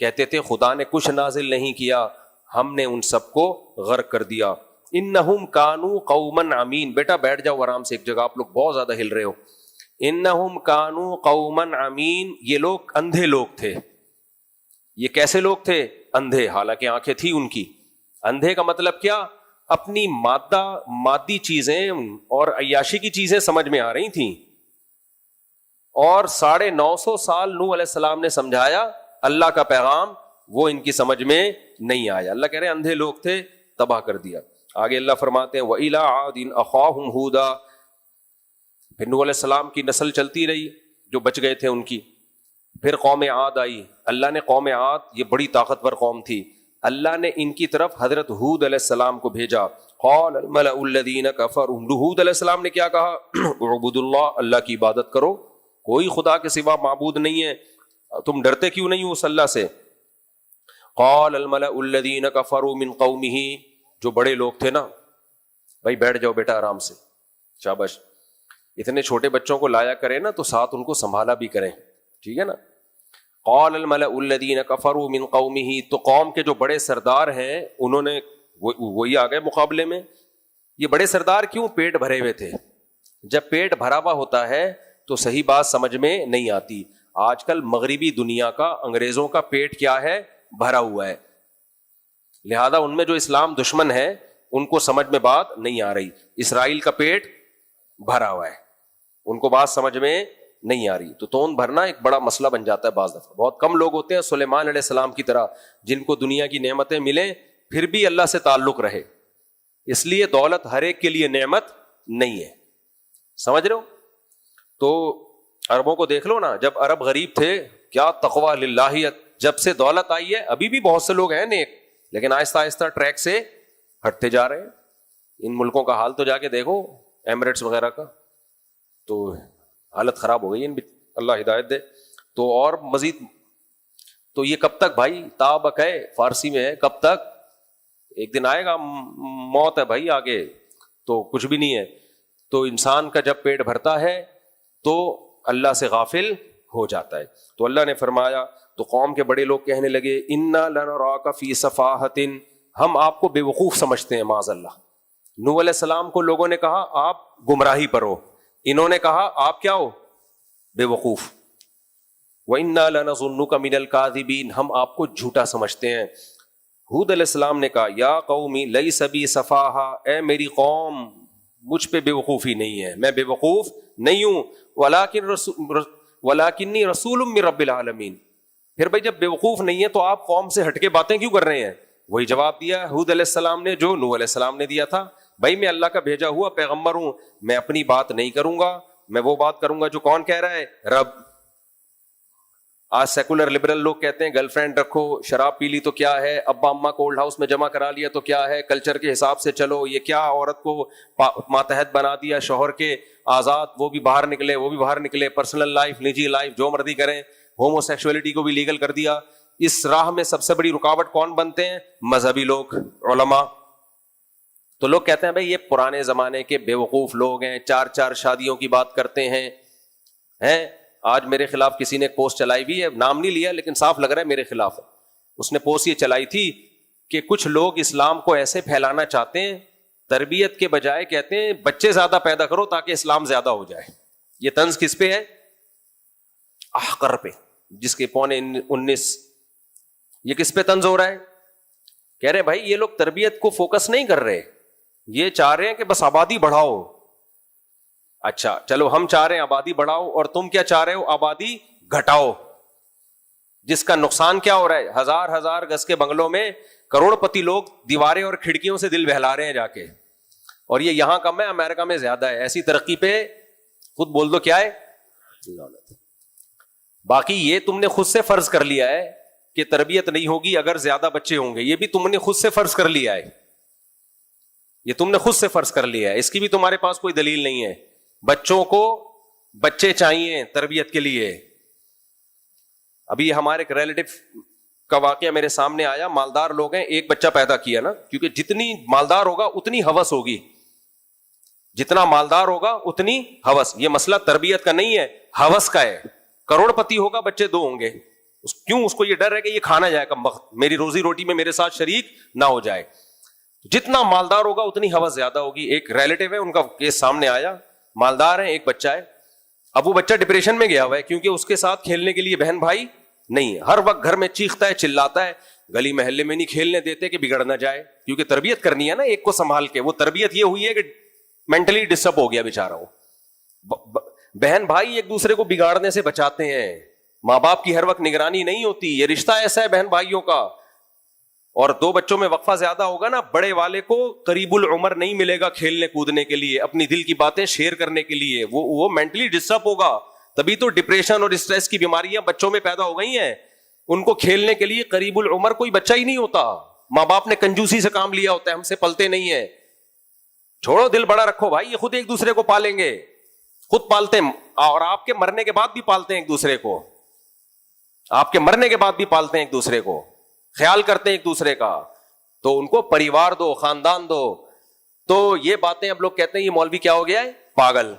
کہتے تھے خدا نے کچھ نازل نہیں کیا, ہم نے ان سب کو غرق کر دیا. انہم کانوا قوما عمین, بیٹا بیٹھ جاؤ آرام سے ایک جگہ, آپ لوگ بہت زیادہ ہل رہے ہو. انہم کانوا قوما عمین, یہ لوگ اندھے لوگ تھے. یہ کیسے لوگ تھے؟ اندھے, حالانکہ آنکھیں تھی ان کی. اندھے کا مطلب کیا؟ اپنی مادی چیزیں اور عیاشی کی چیزیں سمجھ میں آ رہی تھیں, اور 950 سال نوح علیہ السلام نے سمجھایا اللہ کا پیغام, وہ ان کی سمجھ میں نہیں آیا. اللہ کہہ رہے ہیں اندھے لوگ تھے, تباہ کر دیا. آگے اللہ فرماتے ہیں وَإِلَىٰ عَادٍ أَخَاهُمْ هُودًا, پھر نوح علیہ السلام کی نسل چلتی رہی جو بچ گئے تھے ان کی. پھر قوم عاد آئی. اللہ نے قوم عاد, یہ بڑی طاقتور قوم تھی, اللہ نے ان کی طرف حضرت ہود علیہ السلام کو بھیجا. قال الملأ الذین کفروا, ہود علیہ السلام نے کیا کہا؟ اعبدوا اللہ, اللہ کی عبادت کرو, کوئی خدا کے سوا معبود نہیں ہے, تم ڈرتے کیوں نہیں ہو اس اللہ سے؟ قال الملأ الذین کفروا من قومہ, جو بڑے لوگ تھے نا, بھائی بیٹھ جاؤ بیٹا آرام سے, شاباش. اتنے چھوٹے بچوں کو لایا کریں نا تو ساتھ ان کو سنبھالا بھی کریں, ٹھیک ہے نا. قال الملأ الذین کفروا من قومہ, تو قوم کے جو بڑے سردار ہیں انہوں نے, وہی آ گئے مقابلے میں. یہ بڑے سردار کیوں؟ پیٹ بھرے ہوئے تھے. جب پیٹ بھرا ہوا ہوتا ہے تو صحیح بات سمجھ میں نہیں آتی. آج کل مغربی دنیا کا, انگریزوں کا پیٹ کیا ہے؟ بھرا ہوا ہے. لہذا ان میں جو اسلام دشمن ہے ان کو سمجھ میں بات نہیں آ رہی. اسرائیل کا پیٹ بھرا ہوا ہے, ان کو بات سمجھ میں نہیں آ رہی. تو توند بھرنا ایک بڑا مسئلہ بن جاتا ہے بعض دفعہ. بہت کم لوگ ہوتے ہیں سلیمان علیہ السلام کی طرح جن کو دنیا کی نعمتیں ملیں پھر بھی اللہ سے تعلق رہے. اس لیے دولت ہر ایک کے لیے نعمت نہیں ہے, سمجھ رہے ہو؟ تو عربوں کو دیکھ لو نا, جب عرب غریب تھے کیا تقویٰ للہیت, جب سے دولت آئی ہے ابھی بھی بہت سے لوگ ہیں نیک, لیکن آہستہ آہستہ ٹریک سے ہٹتے جا رہے ہیں. ان ملکوں کا حال تو جا کے دیکھو, ایمریٹس وغیرہ کا, تو حالت خراب ہو گئی ان, اللہ ہدایت دے. تو اور مزید, تو یہ کب تک بھائی؟ تابک ہے فارسی میں ہے, کب تک؟ ایک دن آئے گا, موت ہے بھائی آگے, تو کچھ بھی نہیں ہے. تو انسان کا جب پیٹ بھرتا ہے تو اللہ سے غافل ہو جاتا ہے. تو اللہ نے فرمایا, تو قوم کے بڑے لوگ کہنے لگے انا لنراک فی صفاحۃ, ہم آپ کو بے وقوف سمجھتے ہیں معاذ اللہ. نوح علیہ السلام کو لوگوں نے کہا آپ گمراہی پر ہو, انہوں نے کہا آپ کیا ہو؟ بے وقوف. وَإِنَّا لَنَظُنُّكَ مِنَ الْكَاذِبِينَ, ہم آپ کو جھوٹا سمجھتے ہیں. ہود علیہ السلام نے کہا یا قومی لیس بی صفاحہ, اے میری قوم مجھ پہ بے وقوفی نہیں ہے, میں بے وقوف نہیں ہوں. وَلَكِنِّي رَسُولٌ مِّن رَّبِّ الْعَالَمِينَ. پھر بھائی جب بے وقوف نہیں ہے تو آپ قوم سے ہٹ کے باتیں کیوں کر رہے ہیں؟ وہی جواب دیا ہود علیہ السلام نے جو نوح علیہ السلام نے دیا تھا, بھائی میں اللہ کا بھیجا ہوا پیغمبر ہوں, میں اپنی بات نہیں کروں گا, میں وہ بات کروں گا جو کون کہہ رہا ہے؟ رب. آج سیکولر لبرل لوگ کہتے ہیں گرل فرینڈ رکھو, شراب پی لی تو کیا ہے, ابا اماں کو اولڈ ہاؤس میں جمع کرا لیا تو کیا ہے, کلچر کے حساب سے چلو, یہ کیا عورت کو ماتحت بنا دیا, شوہر کے آزاد, وہ بھی باہر نکلے وہ بھی باہر نکلے, پرسنل لائف نجی لائف جو مرضی کریں, ہومو سیکشولیٹی کو بھی لیگل کر دیا. اس راہ میں سب سے بڑی رکاوٹ کون بنتے ہیں؟ مذہبی لوگ, علماء. تو لوگ کہتے ہیں بھائی یہ پرانے زمانے کے بے وقوف لوگ ہیں, 4 شادیوں کی بات کرتے ہیں. آج میرے خلاف کسی نے پوسٹ چلائی ہوئی ہے, نام نہیں لیا لیکن صاف لگ رہا ہے میرے خلاف. اس نے پوسٹ یہ چلائی تھی کہ کچھ لوگ اسلام کو ایسے پھیلانا چاہتے ہیں, تربیت کے بجائے کہتے ہیں بچے زیادہ پیدا کرو تاکہ اسلام زیادہ ہو جائے. یہ طنز کس پہ ہے؟ احقر پہ, جس کے 19. یہ کس پہ طنز ہو رہا ہے؟ کہہ رہے بھائی یہ لوگ تربیت کو فوکس نہیں کر رہے, یہ چاہ رہے ہیں کہ بس آبادی بڑھاؤ. اچھا چلو ہم چاہ رہے ہیں آبادی بڑھاؤ, اور تم کیا چاہ رہے ہو؟ آبادی گھٹاؤ. جس کا نقصان کیا ہو رہا ہے؟ ہزار گز کے بنگلوں میں کروڑ پتی لوگ دیواریں اور کھڑکیوں سے دل بہلا رہے ہیں جا کے, اور یہ یہاں کم ہے, امریکہ میں زیادہ ہے. ایسی ترقی پہ خود بول دو کیا ہے؟ باقی یہ تم نے خود سے فرض کر لیا ہے کہ تربیت نہیں ہوگی اگر زیادہ بچے ہوں گے, یہ بھی تم نے خود سے فرض کر لیا ہے, یہ تم نے خود سے فرض کر لیا ہے, اس کی بھی تمہارے پاس کوئی دلیل نہیں ہے. بچوں کو بچے چاہیے تربیت کے لیے. ابھی ہمارے ایک ریلیٹو کا واقعہ میرے سامنے آیا, مالدار لوگ ہیں, ایک بچہ پیدا کیا نا, کیونکہ جتنی مالدار ہوگا اتنی ہوس ہوگی, جتنا مالدار ہوگا اتنی ہوس. یہ مسئلہ تربیت کا نہیں ہے, ہوس کا ہے. کروڑ پتی ہوگا بچے 2 ہوں گے, کیوں؟ اس کو یہ ڈر ہے کہ یہ کھا نہ جائے کم وقت، میری روزی روٹی میں میرے ساتھ شریک نہ ہو جائے. جتنا مالدار ہوگا اتنی ہوس زیادہ ہوگی. ایک ریلیٹو ہے، ان کا کیس سامنے آیا، مالدار ہیں، ایک بچہ ہے. اب وہ بچہ ڈپریشن میں گیا ہوا ہے کیونکہ اس کے ساتھ کھیلنے کے لیے بہن بھائی نہیں ہے. ہر وقت گھر میں چیختا ہے، چلاتا ہے، گلی محلے میں نہیں کھیلنے دیتے کہ بگڑ نہ جائے، کیونکہ تربیت کرنی ہے نا ایک کو سنبھال کے. وہ تربیت یہ ہوئی ہے کہ مینٹلی ڈسٹرب ہو گیا بیچارہ. وہ بہن بھائی ایک دوسرے کو بگاڑنے سے بچاتے ہیں. ماں باپ کی ہر وقت نگرانی نہیں ہوتی. یہ رشتہ ایسا ہے بہن بھائیوں کا. اور دو بچوں میں وقفہ زیادہ ہوگا نا، بڑے والے کو قریب العمر نہیں ملے گا کھیلنے کودنے کے لیے، اپنی دل کی باتیں شیئر کرنے کے لیے. وہ مینٹلی ڈسٹرب ہوگا. تبھی تو ڈپریشن اور اسٹریس کی بیماریاں بچوں میں پیدا ہو گئی ہیں. ان کو کھیلنے کے لیے قریب العمر کوئی بچہ ہی نہیں ہوتا. ماں باپ نے کنجوسی سے کام لیا ہوتا ہے، ہم سے پلتے نہیں ہیں. چھوڑو، دل بڑا رکھو بھائی، یہ خود ایک دوسرے کو پالیں گے، خود پالتے ہیں. اور آپ کے مرنے کے بعد بھی پالتے ہیں ایک دوسرے کو. آپ کے مرنے کے بعد بھی پالتے ہیں ایک دوسرے کو، خیال کرتے ہیں ایک دوسرے کا. تو ان کو پریوار دو، خاندان دو. تو یہ باتیں اب لوگ کہتے ہیں یہ مولوی کیا ہو گیا ہے، پاگل.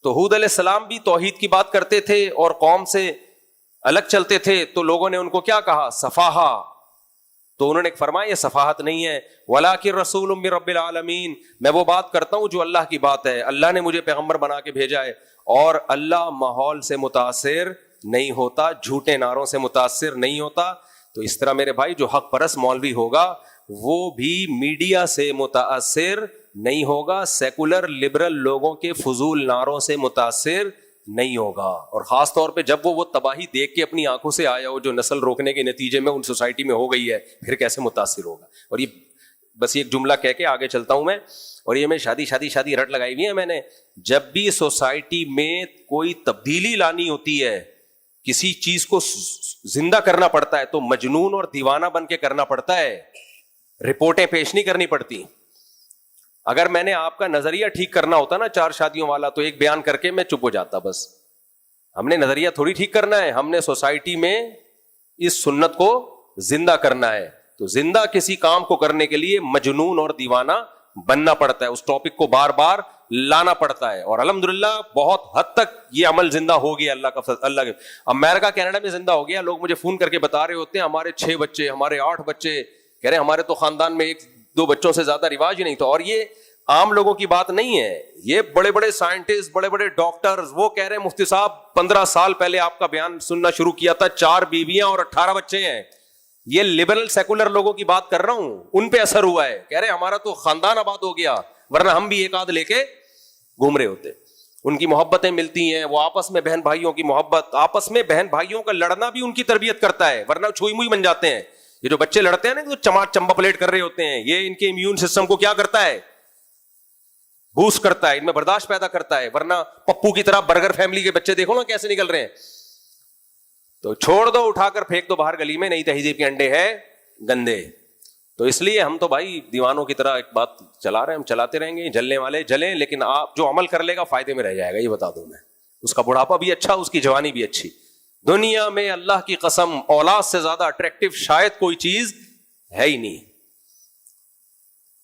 تو ہود علیہ السلام بھی توحید کی بات کرتے تھے اور قوم سے الگ چلتے تھے. تو لوگوں نے ان کو کیا کہا، سفاہا. تو انہوں نے فرمایا یہ سفاہت نہیں ہے، وَلَٰكِن رَّسُولٌ مِّن رَّبِّ الْعَالَمِينَ. میں وہ بات کرتا ہوں جو اللہ کی بات ہے، اللہ نے مجھے پیغمبر بنا کے بھیجا ہے. اور اللہ ماحول سے متاثر نہیں ہوتا، جھوٹے نعروں سے متاثر نہیں ہوتا. تو اس طرح میرے بھائی جو حق پرست مولوی ہوگا وہ بھی میڈیا سے متاثر نہیں ہوگا، سیکولر لبرل لوگوں کے فضول نعروں سے متاثر نہیں ہوگا. اور خاص طور پہ جب وہ تباہی دیکھ کے اپنی آنکھوں سے آیا ہو جو نسل روکنے کے نتیجے میں ان سوسائٹی میں ہو گئی ہے، پھر کیسے متاثر ہوگا. اور یہ بس ایک جملہ کہہ کے آگے چلتا ہوں میں. اور یہ میں شادی رٹ لگائی ہوئی ہے میں نے. جب بھی سوسائٹی میں کوئی تبدیلی لانی ہوتی ہے، کسی چیز کو زندہ کرنا پڑتا ہے تو مجنون اور دیوانہ بن کے کرنا پڑتا ہے، رپورٹیں پیش نہیں کرنی پڑتی. اگر میں نے آپ کا نظریہ ٹھیک کرنا ہوتا نا 4 شادیوں والا، تو ایک بیان کر کے میں چپ ہو جاتا. بس ہم نے نظریہ تھوڑی ٹھیک کرنا ہے، ہم نے سوسائٹی میں اس سنت کو زندہ کرنا ہے. تو زندہ کسی کام کو کرنے کے لیے مجنون اور دیوانہ بننا پڑتا ہے، اس ٹاپک کو بار بار لانا پڑتا ہے. اور الحمدللہ بہت حد تک یہ عمل زندہ ہو گیا. اللہ کے امریکہ کینیڈا میں زندہ ہو گیا. لوگ مجھے فون کر کے بتا رہے ہوتے ہیں ہمارے 6 بچے، ہمارے 8 بچے. کہہ رہے ہمارے تو خاندان میں 1-2 بچوں سے زیادہ رواج ہی نہیں تھا. اور یہ عام لوگوں کی بات نہیں ہے، یہ بڑے بڑے سائنٹسٹ، بڑے بڑے ڈاکٹرز، وہ کہہ رہے ہیں مفتی صاحب 15 سال پہلے آپ کا بیان سننا شروع کیا تھا، 4 بیویاں اور 18 بچے ہیں. یہ لبرل سیکولر لوگوں کی بات کر رہا ہوں، ان پہ اثر ہوا ہے. کہہ رہے ہمارا تو خاندان آباد ہو گیا، ورنہ ہم بھی ایک آدھ لے کے گھوم رہے ہوتے. ان کی محبتیں ملتی ہیں، وہ آپس میں بہن بھائیوں کی محبت، آپس میں بہن بھائیوں کا لڑنا بھی ان کی تربیت کرتا ہے، ورنہ چھوئی موئی بن جاتے ہیں. یہ جو بچے لڑتے ہیں نا، جو چمبا پلیٹ کر رہے ہوتے ہیں، یہ ان کے امیون سسٹم کو کیا کرتا ہے، بوسٹ کرتا ہے، ان میں برداشت پیدا کرتا ہے. ورنہ پپو کی طرح برگر فیملی کے بچے دیکھو نا کیسے نکل رہے ہیں. تو چھوڑ دو، اٹھا کر پھینک دو باہر گلی میں، نئی تہذیب کے انڈے ہیں گندے. تو اس لیے ہم تو بھائی دیوانوں کی طرح ایک بات چلا رہے ہیں، ہم چلاتے رہیں گے. جلنے والے جلیں، لیکن آپ جو عمل کر لے گا فائدے میں رہ جائے گا، یہ بتا دوں میں. اس کا بڑھاپا بھی اچھا، اس کی جوانی بھی اچھی. دنیا میں اللہ کی قسم اولاد سے زیادہ اٹریکٹیو شاید کوئی چیز ہے ہی نہیں،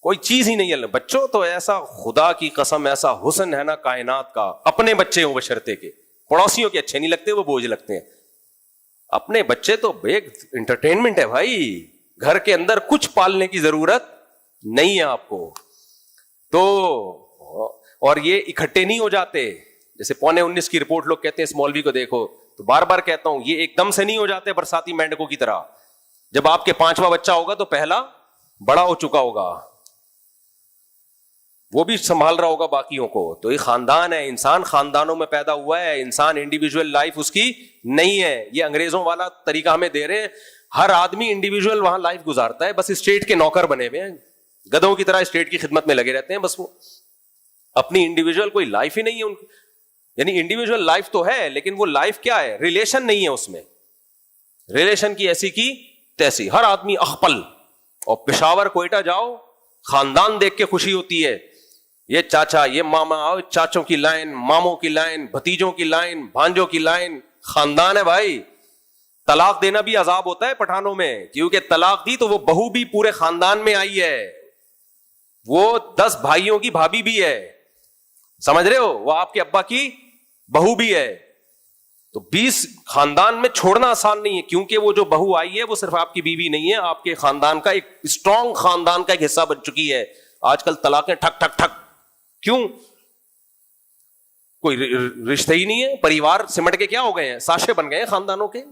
کوئی چیز ہی نہیں ہے. بچوں تو ایسا، خدا کی قسم ایسا حسن ہے نا کائنات کا. اپنے بچے ہوں بشرطے کے، پڑوسیوں کے اچھے نہیں لگتے، وہ بوجھ لگتے ہیں. اپنے بچے تو ایک انٹرٹینمنٹ ہے بھائی. گھر کے اندر کچھ پالنے کی ضرورت نہیں ہے آپ کو. تو اور یہ اکٹھے نہیں ہو جاتے. جیسے 19:15 کی رپورٹ لوگ کہتے ہیں اس مولوی کو دیکھو، تو بار بار کہتا ہوں یہ ایک دم سے نہیں ہو جاتے برساتی مینڈکوں کی طرح. جب آپ کے 5واں بچہ ہوگا تو پہلا بڑا ہو چکا ہوگا، وہ بھی سنبھال رہا ہوگا باقیوں کو. تو یہ خاندان ہے، انسان خاندانوں میں پیدا ہوا ہے. انسان انڈیویجول لائف اس کی نہیں ہے. یہ انگریزوں والا طریقہ ہمیں دے رہے ہیں. ہر آدمی انڈیویجول وہاں لائف گزارتا ہے، بس اسٹیٹ کے نوکر بنے ہوئے ہیں، گدھوں کی طرح اسٹیٹ کی خدمت میں لگے رہتے ہیں. بس وہ اپنی انڈیویجول کوئی لائف ہی نہیں ہے ان کو. یعنی انڈیویجول لائف تو ہے، لیکن وہ لائف کیا ہے، ریلیشن نہیں ہے اس میں. ریلیشن کی ایسی کی تیسی، ہر آدمی اخپل. اور پشاور کوئٹہ جاؤ، خاندان دیکھ کے خوشی ہوتی ہے. یہ چاچا، یہ ماما، چاچوں کی لائن، ماموں کی لائن، بھتیجوں کی لائن، بھانجوں کی لائن، خاندان ہے بھائی. طلاق دینا بھی عذاب ہوتا ہے پٹھانوں میں، کیونکہ طلاق دی تو وہ بہو بھی پورے خاندان میں آئی ہے، وہ 10 بھائیوں کی بھابھی بھی ہے، سمجھ رہے ہو، وہ آپ کے ابا کی بہو بھی ہے. تو 20 خاندان میں چھوڑنا آسان نہیں ہے, کیونکہ وہ جو بہو آئی ہے وہ صرف آپ کی بیوی نہیں ہے, آپ کے خاندان کا ایک اسٹرانگ خاندان کا ایک حصہ بن چکی ہے. آج کل طلاقیں ٹھک ٹھک ٹھک, کیوں؟ کوئی رشتہ ہی نہیں ہے, پریوار سمٹ کے کیا ہو گئے ہیں, ساشے بن گئے ہیں خاندانوں کے,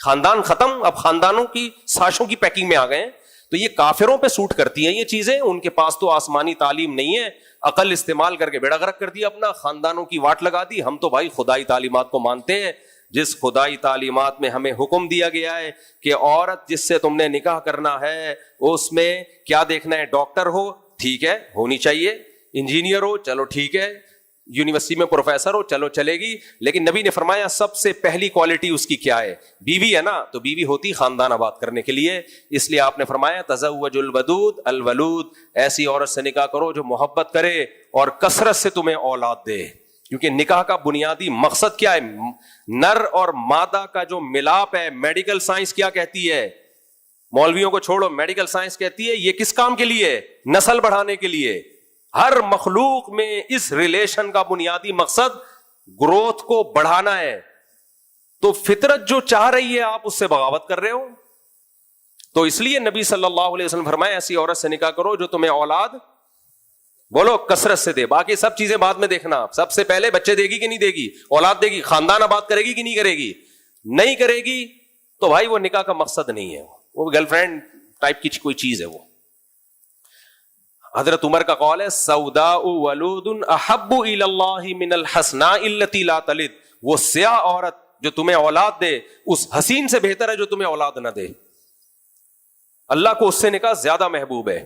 خاندان ختم, اب خاندانوں کی ساشوں کی پیکنگ میں آ گئے ہیں. تو یہ کافروں پہ سوٹ کرتی ہیں یہ چیزیں, ان کے پاس تو آسمانی تعلیم نہیں ہے, عقل استعمال کر کے بیڑا غرق کر دیا اپنا, خاندانوں کی واٹ لگا دی. ہم تو بھائی خدائی تعلیمات کو مانتے ہیں, جس خدائی تعلیمات میں ہمیں حکم دیا گیا ہے کہ عورت جس سے تم نے نکاح کرنا ہے اس میں کیا دیکھنا ہے, ڈاکٹر ہو ٹھیک ہے ہونی چاہیے, انجینئر ہو چلو ٹھیک ہے, یونیورسٹی میں پروفیسر ہو چلو چلے گی, لیکن نبی نے فرمایا سب سے پہلی کوالٹی اس کی کیا ہے, بیوی ہے نا, تو بیوی ہوتی خاندان آباد کرنے کے لیے. اس لیے آپ نے فرمایا تزوج الودود الولود, ایسی عورت سے نکاح کرو جو محبت کرے اور کثرت سے تمہیں اولاد دے, کیونکہ نکاح کا بنیادی مقصد کیا ہے, نر اور مادہ کا جو ملاپ ہے. میڈیکل سائنس کیا کہتی ہے, مولویوں کو چھوڑو, میڈیکل سائنس کہتی ہے یہ کس کام کے لیے, نسل بڑھانے کے لیے. ہر مخلوق میں اس ریلیشن کا بنیادی مقصد گروتھ کو بڑھانا ہے. تو فطرت جو چاہ رہی ہے آپ اس سے بغاوت کر رہے ہو. تو اس لیے نبی صلی اللہ علیہ وسلم فرمایا ایسی عورت سے نکاح کرو جو تمہیں اولاد بولو کثرت سے دے, باقی سب چیزیں بعد میں دیکھنا. سب سے پہلے بچے دے گی کہ نہیں دے گی, اولاد دے گی, خاندان آباد کرے گی کہ نہیں کرے گی, نہیں کرے گی تو بھائی وہ نکاح کا مقصد نہیں ہے, وہ گرل فرینڈ ٹائپ کی کوئی چیز ہے. وہ حضرت عمر کا قول ہے سوداء ولود احب الی اللہ من الحسناء التي لا تلد, وہ سیاہ عورت جو تمہیں اولاد دے اس حسین سے بہتر ہے جو تمہیں اولاد نہ دے. اللہ کو اس سے نکاح زیادہ محبوب ہے.